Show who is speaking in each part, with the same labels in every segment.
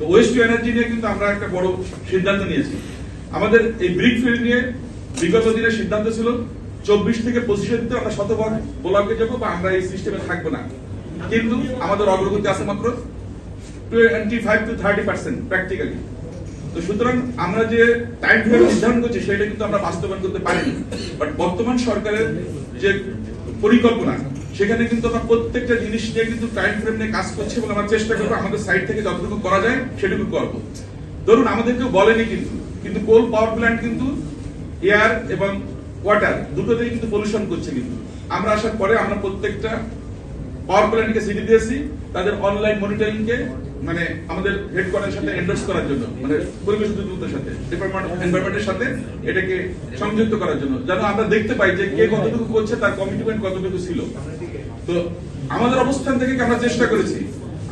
Speaker 1: তো West two energy নিয়ে কিন্তু আমরা একটা বড় সিদ্ধান্ত নিয়েছি। আমাদের এই ব্রিক ফিল্ড নিয়ে বিগত দিনের সিদ্ধান্ত ছিল 24 থেকে 25 আমরা শতভাগ ব্লকে যাবো বা আমরা এই সিস্টেমে থাকবো না, কিন্তু আমাদের অগ্রগতি আছে মাত্র 25 to 30% প্র্যাকটিক্যালি। তো সুতরাং আমরা যে টাইম ফ্রেম নির্ধারণ করছি সেটা কিন্তু আমরা বাস্তবায়ন করতে পারিনি। বাট বর্তমান সরকারের যে পরিকল্পনা সেখানে কিন্তু আমরা প্রত্যেকটা জিনিস নিয়ে কিন্তু টাইম ফ্রেম নিয়ে কাজ করছি এবং আমরা চেষ্টা করবো আমাদের সাইড থেকে যতটুকু করা যায় সেটুকু করবো। ধরুন আমাদের কেউ বলেনি কিন্তু কোল পাওয়ার প্ল্যান্ট কিন্তু এয়ার এবং ওয়াটার দুটোতেই কিন্তু পলিউশন করছে। কিন্তু আমরা আসার পরে আমরা প্রত্যেকটা পাওয়ার প্ল্যান্টকে সিটি দিয়েছি তাদের অনলাইন মনিটরিং কে মানে আমাদের হেডকোয়ার্টারের সাথে এন্ডোর্স করার জন্য, মানে পরিবেশ দূতের সাথে, ডিপার্টমেন্ট অফ এনভায়রনমেন্টের সাথে এটাকে সংযুক্ত করার জন্য, যেন আমরা দেখতে পাই যে কে কতটুকু করছে, তার কমিটমেন্ট কতটুকু ছিল। তো আমাদের অবস্থান থেকে আমরা চেষ্টা করেছি।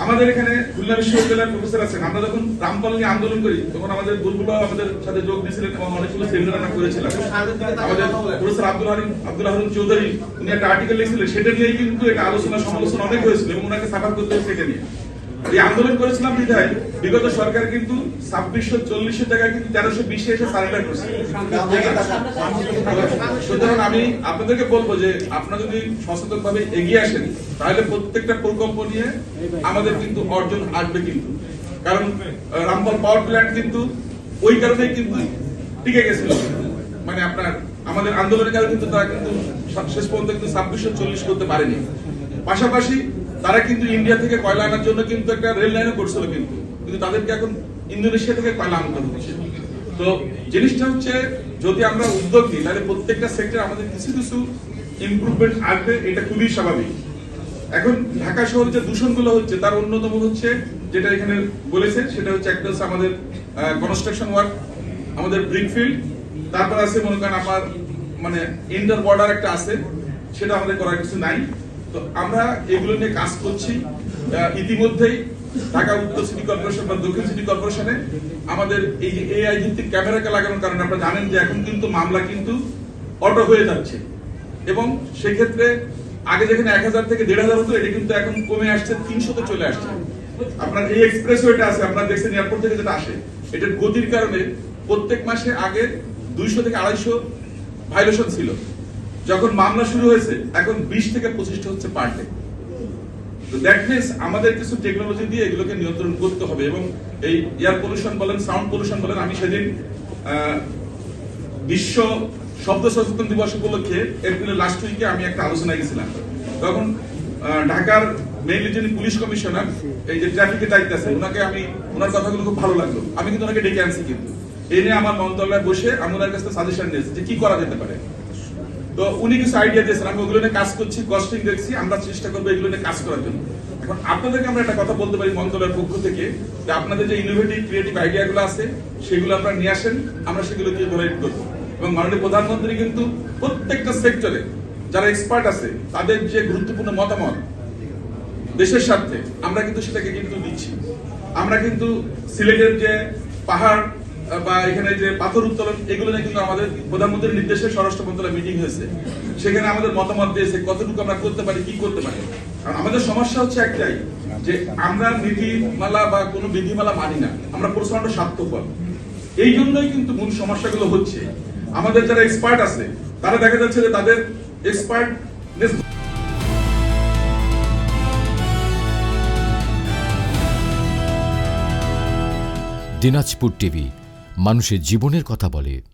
Speaker 1: আমাদের এখানে খুলনা বিশ্ববিদ্যালয়ের প্রফেসর আছেন, আমরা যখন রামপাল নিয়ে আন্দোলন করি তখন আমাদের বুলবুল আমাদের সাথে যোগ দিয়েছিলেন এবং অনেকগুলো সেমিনার আমরা করেছিলাম। আমাদের প্রফেসর আব্দুল হারুন চৌধুরী উনি একটা আর্টিকেল লিখছিলেন, সেটা নিয়েই কিন্তু এটা আলোচনা সমালোচনা অনেক হয়েছিল এবং ওনাকে সাফার করতে হয়েছে সেটা নিয়ে। এই আন্দোলন করেছিলাম বিধায় বিগত সরকার কিন্তু 2640 জায়গায় কিন্তু 1320 এসে সারেন্ডার করছে। সুতরাং আমি আপনাদেরকে বলবো যে আপনারা যদি সচেতন ভাবে এগিয়ে আসেন তাহলে প্রত্যেকটা প্রকল্প নিয়ে আমাদের কিন্তু অর্জন আসবে। কিন্তু কারণ রামপাল পাওয়ার প্ল্যান্ট কিন্তু ওই কারণেই কিন্তু টিকে গেছিল, মানে আপনার আমাদের আন্দোলনের কারণে কিন্তু তারা কিন্তু শেষ পর্যন্ত কিন্তু 2640 করতে পারেনি। পাশাপাশি তারা কিন্তু ইন্ডিয়া থেকে কয়লা আনার জন্য কিন্তু একটা রেল লাইনও করছিল, কিন্তু তাদেরকে এখন ইন্দোনেশিয়া থেকে কয়লা আনতে হচ্ছে। তো জিনিসটা হচ্ছে যদি আমরা উদ্যোগ নিই তাহলে প্রত্যেকটা সেক্টর আমাদের কিছু কিছু ইমপ্রুভমেন্ট আসবে, এটা খুবই স্বাভাবিক। এখন ঢাকা শহরে যে দূষণগুলো হচ্ছে তার অন্যতম হচ্ছে যেটা এখানে বলেছে সেটা হচ্ছে একটা হচ্ছে আমাদের কনস্ট্রাকশন ওয়ার্ক, আমাদের ব্রিক ফিল্ড, তারপর আছে মনে করেন আমার মানে ইন্টার বর্ডার একটা আছে, সেটা আমাদের করার কিছু নাই। তো আমরা এগুলো নিয়ে কাজ করছি। ইতিমধ্যেই ঢাকা উত্তর সিটি কর্পোরেশন বা দক্ষিণ সিটি কর্পোরেশনে আমাদের এই যে এআই ভিত্তিক ক্যামেরাকে লাগানোর কারণে আপনারা জানেন যে এখন কিন্তু মামলা কিন্তু অটো হয়ে যাচ্ছে এবং সেক্ষেত্রে আগে যেখানে 1000 থেকে 1500 হতো এটা কিন্তু এখন কমে আসছে 300 চলে আসছে। আপনার এই এক্সপ্রেসওয়েটা আছে, আপনারা দেখছেন এয়ারপোর্ট থেকে যেটা আসে, এটার গতির কারণে প্রত্যেক মাসে আগে 200 থেকে 250 ভাইলেশন ছিল, যখন মামলা শুরু হয়েছে এখন 20 থেকে 25টা হচ্ছে পার ডে। তো দ্যাট মিন্স আমাদের কিছু টেকনোলজি দিয়ে এগুলোকে নিয়ন্ত্রণ করতে হবে। এবং এই এয়ার পলিউশন বলেন, সাউন্ড পলিউশন বলেন, আমি সেদিন বিশ্ব শব্দ সচেতন দিবস উপলক্ষে এপ্রিলের লাস্ট উইকে আমি একটা আলোচনায় গেছিলাম। তখন ঢাকার মেইনলি যিনি পুলিশ কমিশনার এই যে ট্রাফিকের দায়িত্ব আছে ওনাকে আমি ওনার কথাগুলো খুব ভালো লাগলো, আমি কিন্তু ওনাকে ডেকে আনছি। কিন্তু এই নিয়ে আমার মন্ত্রণালয়ে বসে আমি ওনার কাছে সাজেশন নিয়েছি যে কি করা যেতে পারে। তো উনি কিছু আইডিয়া দিয়েছেন, আমি ওগুলো নিয়ে কাজ করছি, কস্টিং দেখছি, আমরা চেষ্টা করবো এগুলো নিয়ে কাজ করার জন্য। এখন আপনাদেরকে আমরা একটা কথা বলতে পারি মন্ত্রণালয়ের পক্ষ থেকে যে আপনাদের যে ইনোভেটিভ ক্রিয়েটিভ আইডিয়া গুলো আছে সেগুলো আপনারা নিয়ে আসেন, আমরা সেগুলো দিয়ে ভ্যালিডেট করবো। এবং মাননীয় প্রধানমন্ত্রী কিন্তু প্রত্যেকটা সেক্টরে যারা এক্সপার্ট আছে তাদের যে গুরুত্বপূর্ণ মতামত দেশের স্বার্থে আমরা কিন্তু সেটাকে কিন্তু দিচ্ছি। আমরা কিন্তু সিলেটের যে পাহাড় বা এখানে যে পাথর উত্তোলন এগুলো নিয়ে কিন্তু আমাদের প্রধানমন্ত্রীর নির্দেশে স্বরাষ্ট্র মন্ত্রণালয় মিটিং হয়েছে, সেখানে আমাদের মতামত দিয়েছে কতটুকু আমরা করতে পারি, কি করতে পারি। কারণ আমাদের সমস্যা হচ্ছে একটাই যে আমরা নীতিমালা বা কোনো বিধিমালা মানি না, আমরা প্রচন্ড স্বার্থপর। এই জন্যই কিন্তু মূল সমস্যাগুলো হচ্ছে। আমাদের যারা এক্সপার্ট আছে তারা দেখা যাচ্ছে যে তাদের এক্সপার্টনেস
Speaker 2: দিনাজপুর টিভি, মানুষের জীবনের কথা বলে।